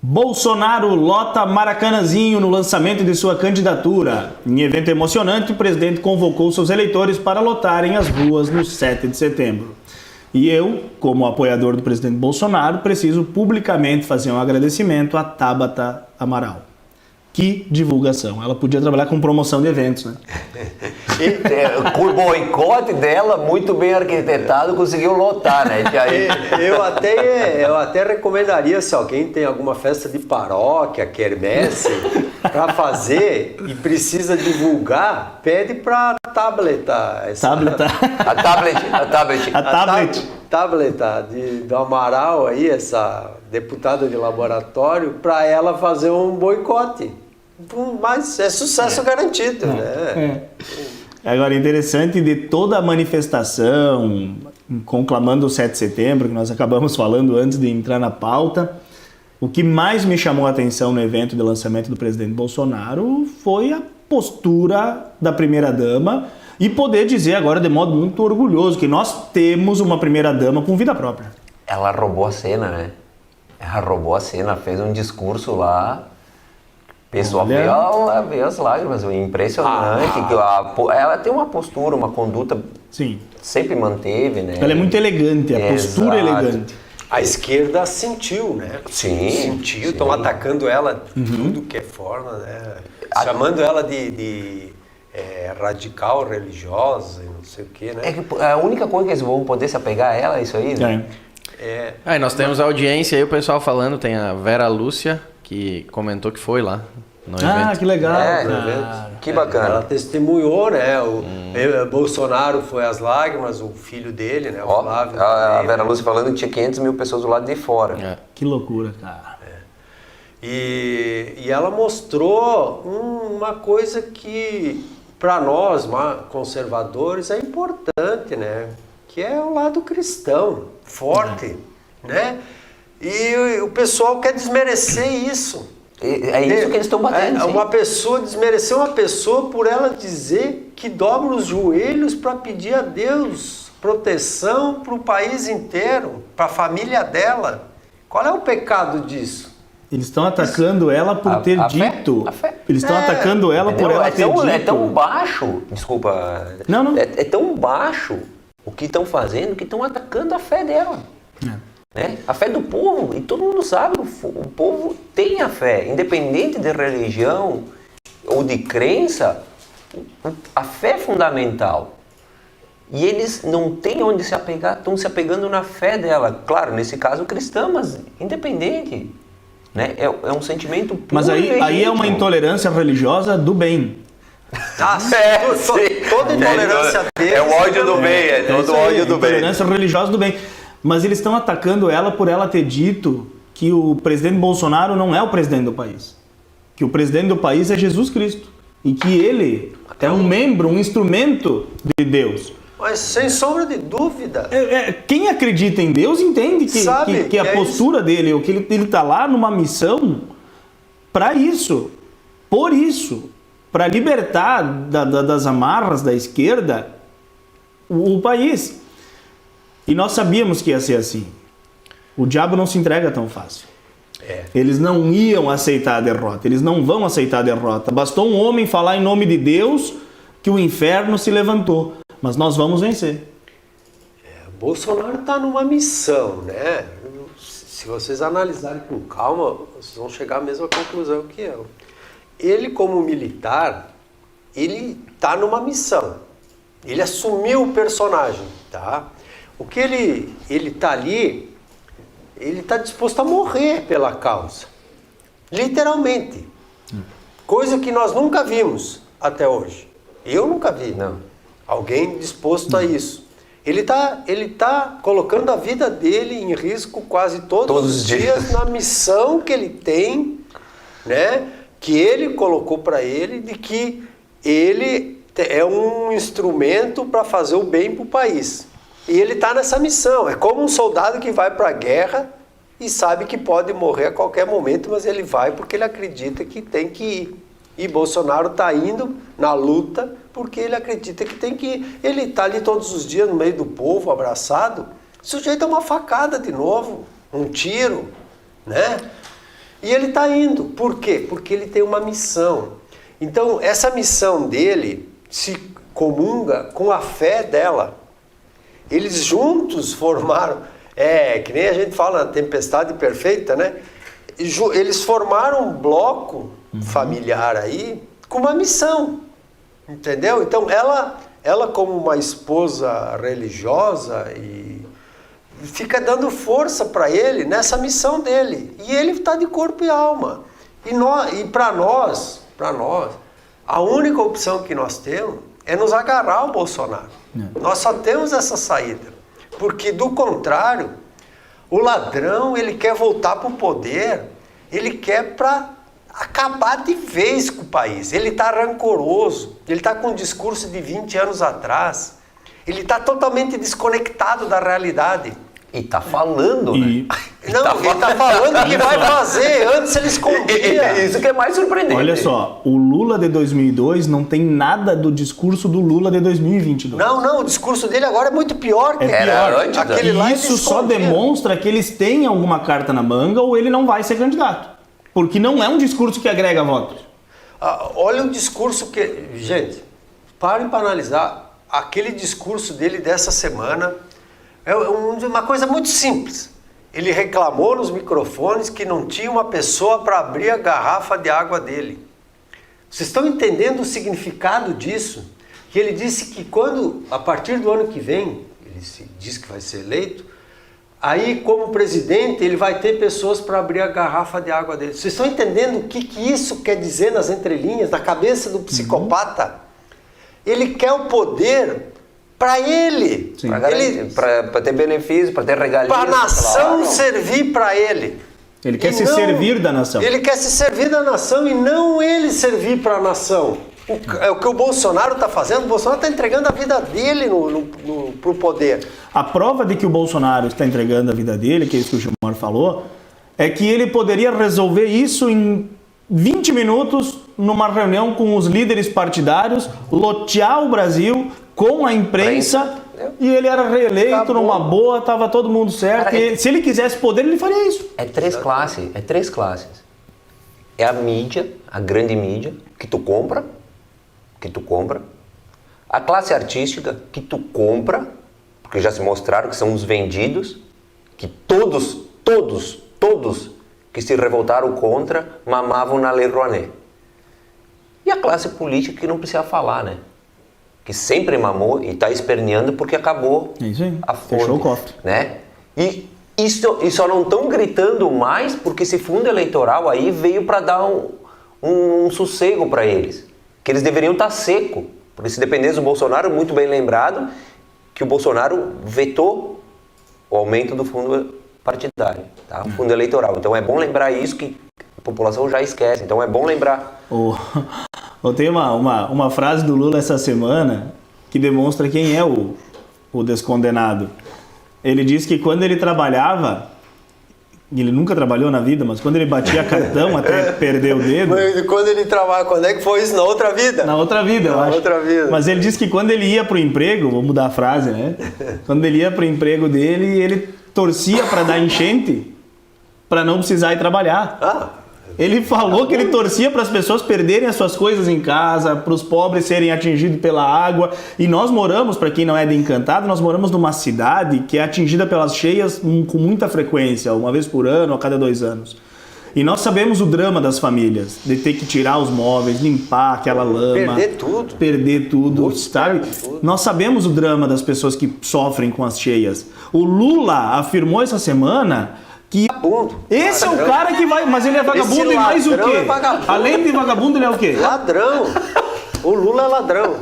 Bolsonaro lota Maracanãzinho no lançamento de sua candidatura. Em evento emocionante, o presidente convocou seus eleitores para lotarem as ruas no 7 de setembro. E eu, como apoiador do presidente Bolsonaro, preciso publicamente fazer um agradecimento a Tabata Amaral. Que divulgação. Ela podia trabalhar com promoção de eventos, né? Com o boicote dela, muito bem arquitetado, conseguiu lotar, né? Eu até recomendaria, se alguém tem alguma festa de paróquia, quermesse, para fazer e precisa divulgar, pede para tabletar. Do Amaral aí, essa deputada de laboratório, para ela fazer um boicote. Mas é sucesso garantido, né? Agora, interessante de toda a manifestação, conclamando o 7 de setembro, que nós acabamos falando antes de entrar na pauta, o que mais me chamou a atenção no evento de lançamento do presidente Bolsonaro foi a postura da primeira-dama e poder dizer agora de modo muito orgulhoso que nós temos uma primeira-dama com vida própria. Ela roubou a cena, né? Ela roubou a cena, fez um discurso lá. O pessoal vê as lágrimas, impressionante. Ela tem uma postura, uma conduta. Sim. Sempre manteve, né? Ela é muito elegante, a postura é elegante. A esquerda sentiu, né? Sim. Sentiu, estão atacando ela de tudo que é forma, né? Chamando ela de radical, religiosa e não sei o quê, né? É que a única coisa que eles vão poder se apegar a ela é isso aí, né? E nós temos a audiência aí, o pessoal falando, tem a Vera Lúcia, que comentou que foi lá no evento. Que legal. Que bacana. Ela testemunhou, né? O Bolsonaro foi às lágrimas, o filho dele, né? O Flávio. A Vera Lúcia falando que tinha 500 mil pessoas do lado de fora. Que loucura, cara. E ela mostrou uma coisa que, para nós, conservadores, é importante, né? Que é o lado cristão, forte, né? E o pessoal quer desmerecer isso. É isso que eles estão batendo. Desmerecer uma pessoa por ela dizer que dobra os joelhos para pedir a Deus proteção para o país inteiro, para a família dela. Qual é o pecado disso? Eles estão atacando ela por ter dito. Eles estão atacando ela por ela ter dito. É tão baixo, desculpa. Não. É tão baixo o que estão fazendo que estão atacando a fé dela. Né? A fé do povo, e todo mundo sabe, o povo tem a fé, independente de religião ou de crença, a fé é fundamental. E eles não têm onde se apegar, estão se apegando na fé dela. Claro, nesse caso cristã, mas independente. Né? É um sentimento puro. Mas aí é uma intolerância religiosa do bem. Toda intolerância deles. É o ódio do bem, todo o ódio do bem. Intolerância religiosa do bem. Mas eles estão atacando ela por ela ter dito que o presidente Bolsonaro não é o presidente do país. Que o presidente do país é Jesus Cristo. E que ele é um membro, um instrumento de Deus. Mas sem sombra de dúvida. Quem acredita em Deus entende que a postura dele, ou que ele está lá numa missão para isso. Por isso. Para libertar das amarras da esquerda o país. E nós sabíamos que ia ser assim. O diabo não se entrega tão fácil. Eles não iam aceitar a derrota. Eles não vão aceitar a derrota. Bastou um homem falar em nome de Deus que o inferno se levantou. Mas nós vamos vencer. Bolsonaro está numa missão, né? Se vocês analisarem com calma, vocês vão chegar à mesma conclusão que eu. Ele, como militar, ele está numa missão. Ele assumiu o personagem, tá? O que ele está ali, ele está disposto a morrer pela causa. Literalmente. Coisa que nós nunca vimos até hoje. Eu nunca vi. Não. Alguém disposto a isso. Ele tá colocando a vida dele em risco quase todos os dias na missão que ele tem, né? Que ele colocou para ele, de que ele é um instrumento para fazer o bem para o país. E ele está nessa missão. É como um soldado que vai para a guerra e sabe que pode morrer a qualquer momento, mas ele vai porque ele acredita que tem que ir. E Bolsonaro está indo na luta porque ele acredita que tem que ir. Ele está ali todos os dias no meio do povo, abraçado, sujeito a uma facada de novo, um tiro, né? E ele está indo. Por quê? Porque ele tem uma missão. Então, essa missão dele se comunga com a fé dela. Eles juntos formaram, que nem a gente fala na tempestade perfeita, né? Eles formaram um bloco familiar aí com uma missão, entendeu? Então ela como uma esposa religiosa e fica dando força para ele nessa missão dele. E ele está de corpo e alma. E para nós, a única opção que nós temos é nos agarrar ao Bolsonaro. Nós só temos essa saída. Porque, do contrário, o ladrão, ele quer voltar para o poder, ele quer para acabar de vez com o país. Ele está rancoroso, ele está com um discurso de 20 anos atrás, ele está totalmente desconectado da realidade. E está falando, né? Não, ele está falando o que vai fazer, antes ele escondia. Isso que é mais surpreendente. Olha só, o Lula de 2002 não tem nada do discurso do Lula de 2022. Não, o discurso dele agora é muito pior que era antes. Aquele lá isso só demonstra que eles têm alguma carta na manga ou ele não vai ser candidato. Porque não é um discurso que agrega votos. Olha o discurso que... Gente, parem para analisar aquele discurso dele dessa semana. É uma coisa muito simples. Ele reclamou nos microfones que não tinha uma pessoa para abrir a garrafa de água dele. Vocês estão entendendo o significado disso? Que ele disse que a partir do ano que vem, ele diz que vai ser eleito, aí como presidente ele vai ter pessoas para abrir a garrafa de água dele. Vocês estão entendendo o que isso quer dizer nas entrelinhas, na cabeça do psicopata? Ele quer o poder... para ele, para ter benefício, para ter regalias, para a nação servir para ele. Ele quer se servir da nação. Ele quer se servir da nação e não ele servir para a nação. O que o Bolsonaro está fazendo, o Bolsonaro está entregando a vida dele para o poder. A prova de que o Bolsonaro está entregando a vida dele, que é isso que o Gilmar falou, é que ele poderia resolver isso em 20 minutos numa reunião com os líderes partidários, lotear o Brasil com a imprensa e ele era reeleito numa boa, tava todo mundo certo. Cara, se ele quisesse poder, ele faria isso. É três classes. É a mídia, a grande mídia, que tu compra. A classe artística, que tu compra, porque já se mostraram que são os vendidos, que todos que se revoltaram contra mamavam na Lei Rouanet. E a classe política, que não precisa falar, né? Que sempre mamou e está esperneando porque acabou a fonte. Fechou o cofre. Né? E só não estão gritando mais porque esse fundo eleitoral aí veio para dar um sossego para eles. Que eles deveriam estar seco. Porque se dependesse do Bolsonaro, muito bem lembrado, que o Bolsonaro vetou o aumento do fundo partidário, tá? O fundo eleitoral. Então é bom lembrar isso, que a população já esquece. Então é bom lembrar. Eu tenho uma frase do Lula essa semana que demonstra quem é o descondenado. Ele disse que quando ele trabalhava, ele nunca trabalhou na vida, mas quando ele batia cartão até perder o dedo... Quando ele trabalha, quando é que foi isso? Na outra vida? Na outra vida, eu acho. Na outra vida. Mas ele disse que quando ele ia pro emprego, vou mudar a frase, né? Quando ele ia pro emprego dele, ele torcia para dar enchente, para não precisar ir trabalhar. Ele falou que ele torcia para as pessoas perderem as suas coisas em casa, para os pobres serem atingidos pela água. E nós moramos, para quem não é de Encantado, nós moramos numa cidade que é atingida pelas cheias com muita frequência, uma vez por ano, a cada 2 anos. E nós sabemos o drama das famílias, de ter que tirar os móveis, limpar aquela lama. Perder tudo, sabe? Nós sabemos o drama das pessoas que sofrem com as cheias. O Lula afirmou essa semana... que esse é o cara que vai... Mas ele é vagabundo e mais o quê? Além de vagabundo, ele é o quê? Ladrão. O Lula é ladrão.